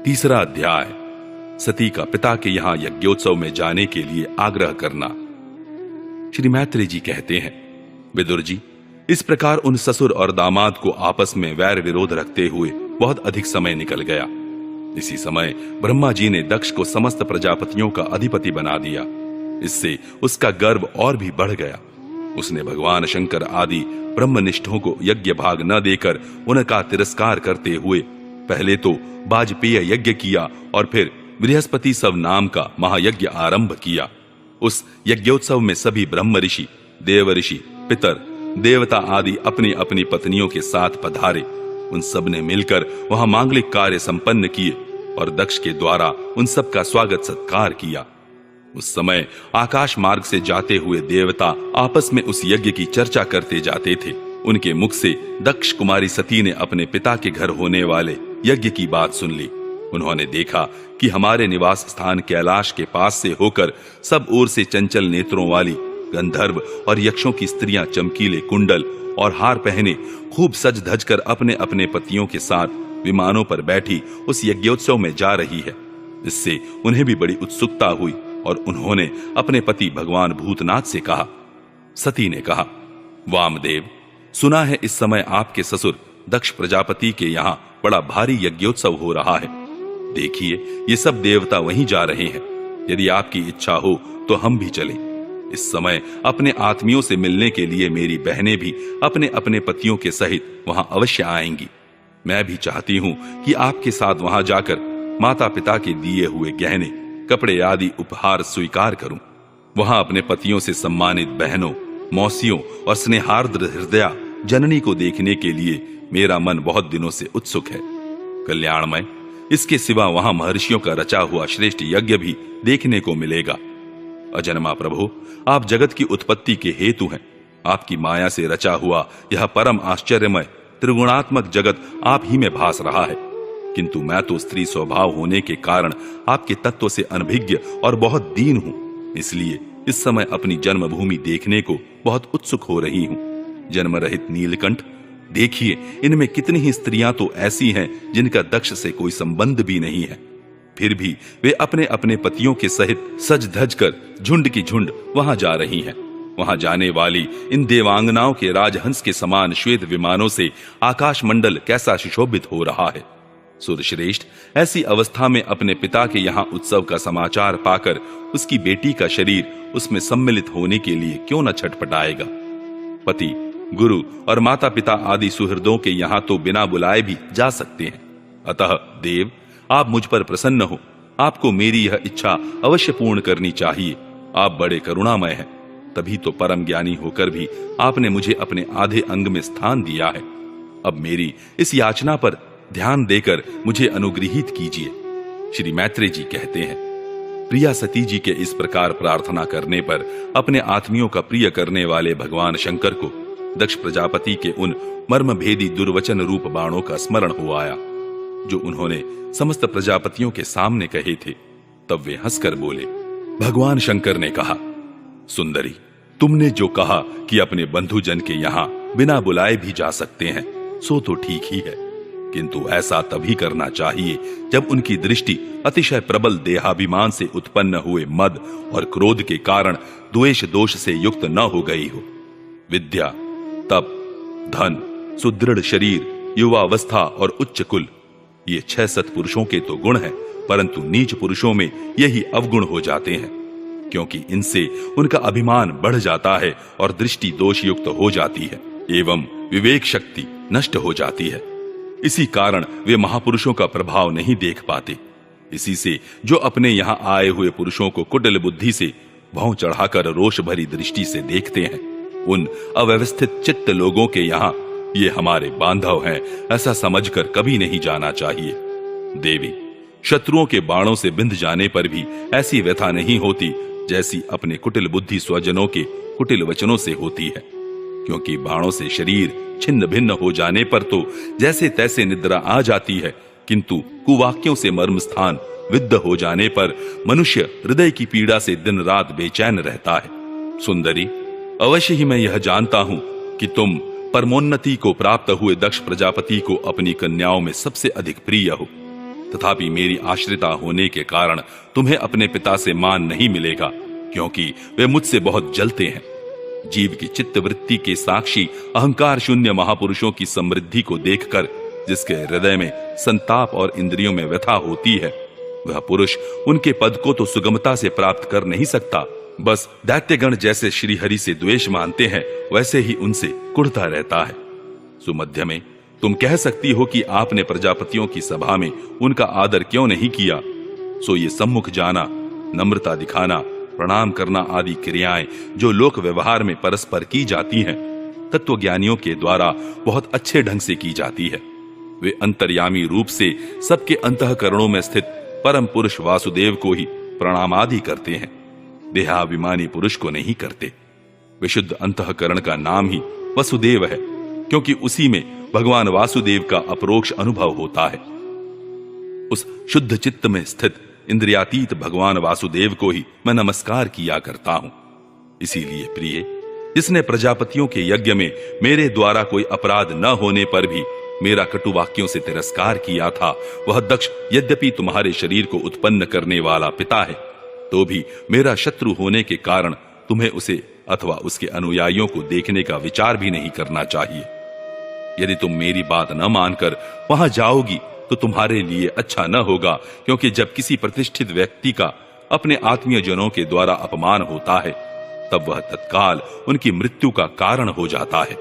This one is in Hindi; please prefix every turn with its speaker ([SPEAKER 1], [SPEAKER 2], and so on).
[SPEAKER 1] तीसरा अध्याय, सती का पिता के यहां यज्ञोत्सव में जाने के लिए आग्रह करना। श्री मैत्रेय जी कहते हैं, विदुर जी, इस प्रकार उन ससुर और दामाद को आपस में वैर विरोध रखते हुए बहुत अधिक समय निकल गया। इसी समय ब्रह्मा जी ने दक्ष को समस्त प्रजापतियों का अधिपति बना दिया। इससे उसका गर्व और भी बढ़ गया। उसने भगवान शंकर आदि ब्रह्मनिष्ठों को यज्ञ भाग न देकर उनका तिरस्कार करते हुए पहले तो वाजपेय यज्ञ किया और फिर बृहस्पति सव नाम का महायज्ञ आरंभ किया। उस यज्ञोत्सव में सभी ब्रह्म ऋषि, देव ऋषि, पितर, देवता आदि अपनी अपनी पत्नियों के साथ पधारे। उन सब ने मिलकर वहां मांगलिक कार्य संपन्न किए और दक्ष के द्वारा उन सब का स्वागत सत्कार किया। उस समय आकाश मार्ग से जाते हुए देवता आपस में उस यज्ञ की चर्चा करते जाते थे। उनके मुख से दक्ष कुमारी सती ने अपने पिता के घर होने वाले यज्ञ की बात सुन ली। उन्होंने देखा कि हमारे निवास स्थान कैलाश के पास से होकर सब ओर से चंचल नेत्रों वाली गंधर्व और यक्षों की स्त्रियां चमकीले कुंडल और हार पहने खूब सज धज कर अपने अपने पतियों के साथ विमानों पर बैठी उस यज्ञोत्सव में जा रही है। इससे उन्हें भी बड़ी उत्सुकता हुई और उन्होंने अपने पति भगवान भूतनाथ से कहा। सती ने कहा, वामदेव, सुना है इस समय आपके ससुर दक्ष प्रजापति के यहाँ बड़ा भारी यज्ञोत्सव हो रहा है। देखिए, ये सब देवता वहीं जा रहे हैं। यदि आपकी इच्छा हो तो हम भी चलें। इस समय अपने आत्मियों से मिलने के लिए मेरी बहनें भी अपने अपने पतियों के सहित वहां अवश्य आएंगी। मैं भी चाहती हूं कि आपके साथ वहां जाकर माता पिता के दिए हुए गहने, कपड़े आदि उपहार स्वीकार करूं। वहां अपने पतियों से सम्मानित बहनों, मौसियों और स्नेहार्द्र हृदया जननी को देखने के लिए मेरा मन बहुत दिनों से उत्सुक है। कल्याणमय, इसके सिवा वहां महर्षियों का रचा हुआ श्रेष्ठ यज्ञ भी देखने को मिलेगा। अजन्मा प्रभु, आप जगत की उत्पत्ति के हेतु हैं। आपकी माया से रचा हुआ यह परम आश्चर्यमय त्रिगुणात्मक जगत आप ही में भास रहा है। किंतु मैं तो स्त्री स्वभाव होने के कारण आपके तत्व से अनभिज्ञ और बहुत दीन हूं। इसलिए इस समय अपनी जन्मभूमि देखने को बहुत उत्सुक हो रही हूं। जन्म रहित नीलकंठ, देखिए, इनमें कितनी ही स्त्रियां तो ऐसी हैं जिनका दक्ष से कोई संबंध भी नहीं है। फिर भी वे अपने अपने पतियों के सहित सज धज कर झुंड की झुंड वहां जा रही हैं। वहां जाने वाली इन देवांगनाओं के राजहंस के समान श्वेत विमानों से आकाश मंडल कैसा सुशोभित हो रहा है। सुरश्रेष्ठ, ऐसी अवस्था में अपने पिता के यहाँ उत्सव का समाचार पाकर उसकी बेटी का शरीर उसमें सम्मिलित होने के लिए क्यों न छटपटाएगा। पति, गुरु और माता पिता आदि सुहृदों के यहाँ तो बिना बुलाए भी जा सकते हैं। अतः देव, आप मुझ पर प्रसन्न हो। आपको मेरी यह इच्छा अवश्य पूर्ण करनी चाहिए। आप बड़े करुणामय हैं, तभी तो परम ज्ञानी होकर भी आपने मुझे अपने आधे अंग में स्थान दिया है। अब मेरी इस याचना पर ध्यान देकर मुझे अनुग्रहित कीजिए। श्री मैत्रेय जी कहते हैं, प्रिया सती जी के इस प्रकार प्रार्थना करने पर अपने आत्मियों का प्रिय करने वाले भगवान शंकर को दक्ष प्रजापति के उन मर्मभेदी दुर्वचन रूप बाणों का स्मरण हो आया जो उन्होंने समस्त प्रजापतियों के सामने कहे थे। तब वे हंसकर बोले। भगवान शंकर ने कहा, सुंदरी, तुमने जो कहा कि अपने बंधुजन के यहाँ बिना बुलाए भी जा सकते हैं, सो तो ठीक ही है। किंतु ऐसा तभी करना चाहिए जब उनकी दृष्टि अतिशय प्रबल देहाभिमान से उत्पन्न हुए मद और क्रोध के कारण द्वेष दोष से युक्त न हो गई हो। विद्या, तप, धन, सुदृढ़ शरीर, युवावस्था और उच्च कुल, ये 6 सत्पुरुषों के तो गुण हैं, परंतु नीच पुरुषों में यही अवगुण हो जाते हैं, क्योंकि इनसे उनका अभिमान बढ़ जाता है और दृष्टि दोष युक्त हो जाती है एवं विवेक शक्ति नष्ट हो जाती है। इसी कारण वे महापुरुषों का प्रभाव नहीं देख पाते। इसी से जो अपने यहाँ आए हुए पुरुषों को कुटिल बुद्धि से भौं चढ़ाकर रोष भरी दृष्टि से देखते हैं, उन अव्यवस्थित चित्त लोगों के यहाँ ये हमारे बांधव हैं ऐसा समझकर कभी नहीं जाना चाहिए। देवी, शत्रुओं के बाणों से बिंध जाने पर भी ऐसी व्यथा नहीं होती जैसी अपने कुटिल बुद्धि स्वजनों के कुटिल वचनों से होती है, क्योंकि बाणों से शरीर छिन्न भिन्न हो जाने पर तो जैसे तैसे निद्रा आ जाती है, किंतु कुवाक्यों से मर्म स्थान विद्ध हो जाने पर मनुष्य हृदय की पीड़ा से दिन रात बेचैन रहता है। सुंदरी, अवश्य ही मैं यह जानता हूं कि तुम परमोन्नति को प्राप्त हुए दक्ष प्रजापति को अपनी कन्याओं में सबसे अधिक प्रिय हो। तथापि मेरी आश्रिता होने के कारण तुम्हें अपने पिता से मान नहीं मिलेगा, क्योंकि वे मुझसे बहुत जलते हैं। जीव की चित्त वृत्ति के साक्षी अहंकार शून्य महापुरुषों की समृद्धि को देखकर जिसके हृदय में संताप और इंद्रियों में व्यथा होती है, वह पुरुष उनके पद को तो सुगमता से प्राप्त कर नहीं सकता, बस दैत्यगण जैसे श्रीहरि से द्वेष मानते हैं वैसे ही उनसे कुढ़ता रहता है। सुमध्य में तुम कह सकती हो कि आपने प्रजापतियों की सभा में उनका आदर क्यों नहीं किया। सो ये सम्मुख जाना, नम्रता दिखाना, प्रणाम करना आदि क्रियाएं जो लोक व्यवहार में परस्पर की जाती हैं, तत्वज्ञानियों के द्वारा बहुत अच्छे ढंग से की जाती है। वे अंतर्यामी रूप से सबके अंतःकरणों में स्थित परम पुरुष वासुदेव को ही प्रणाम आदि करते हैं, देहाभिमानी पुरुष को नहीं करते। विशुद्ध अंतःकरण का नाम ही वसुदेव है, क्योंकि उसी में भगवान वासुदेव का अपरोक्ष अनुभव होता है। उस शुद्ध चित्त में स्थित इंद्रियातीत भगवान वासुदेव को ही मैं नमस्कार किया करता हूं। इसीलिए प्रिय, जिसने प्रजापतियों के यज्ञ में मेरे द्वारा कोई अपराध न होने पर भी मेरा कटु वाक्यों से तिरस्कार किया था, वह दक्ष यद्यपि तुम्हारे शरीर को उत्पन्न करने वाला पिता है, तो भी मेरा शत्रु होने के कारण तुम्हें उसे अथवा उसके अनुयायियों को देखने का विचार भी नहीं करना चाहिए। यदि तुम मेरी बात न मानकर वहां जाओगी तो तुम्हारे लिए अच्छा न होगा, क्योंकि जब किसी प्रतिष्ठित व्यक्ति का अपने आत्मीय जनों के द्वारा अपमान होता है, तब वह तत्काल उनकी मृत्यु का कारण हो जाता है।